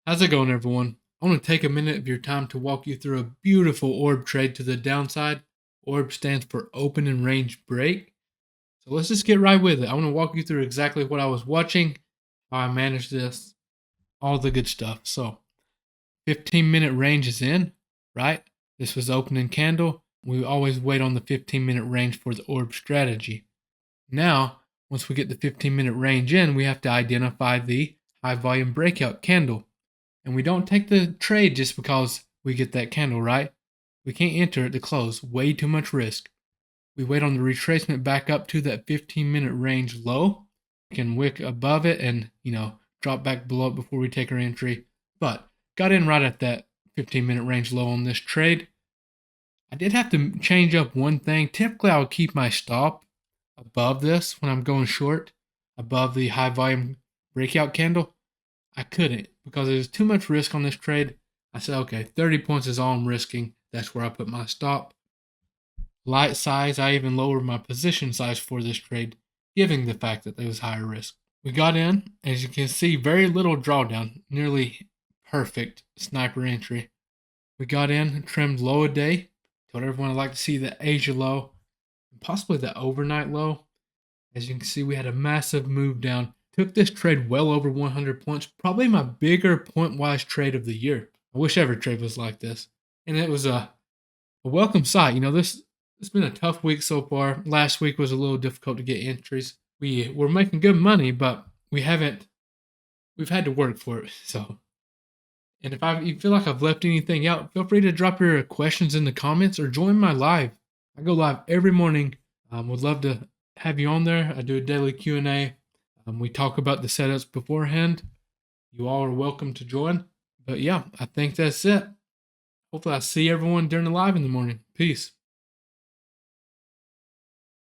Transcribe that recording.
How's it going, everyone? I want to take a minute of your time to walk you through a beautiful orb trade to the downside. Orb stands for open and range break. So let's just get right with it. I want to walk you through exactly what I was watching, how I managed this, all the good stuff. So 15-minute range is in, right? This was opening candle. We always wait on the 15-minute range for the orb strategy. Now, once we get the 15-minute range in, we have to identify the high volume breakout candle. And we don't take the trade just because we get that candle, right? We can't enter at the close. Way too much risk. We wait on the retracement back up to that 15-minute range low. We can wick above it and, drop back below it before we take our entry. But got in right at that 15-minute range low on this trade. I did have to change up one thing. Typically, I would keep my stop above this when I'm going short, above the high volume breakout candle. I couldn't because there's too much risk on this trade. I said, okay, 30 points is all I'm risking. That's where I put my stop. Light size, I even lowered my position size for this trade, given the fact that there was higher risk. We got in, as you can see, very little drawdown, nearly perfect sniper entry. We got in, trimmed low a day, told everyone I'd like to see the Asia low, and possibly the overnight low. As you can see, we had a massive move down. Took this trade well over 100 points, probably my bigger point-wise trade of the year. I wish every trade was like this. And it was a welcome sight. It's been a tough week so far. Last week was a little difficult to get entries. We were making good money, but we've had to work for it. So, and if you feel like I've left anything out, feel free to drop your questions in the comments or join my live. I go live every morning. Would love to have you on there. I do a daily Q&A. We talk about the setups beforehand. You all are welcome to join. But yeah, I think that's it. Hopefully I see everyone during the live in the morning. Peace.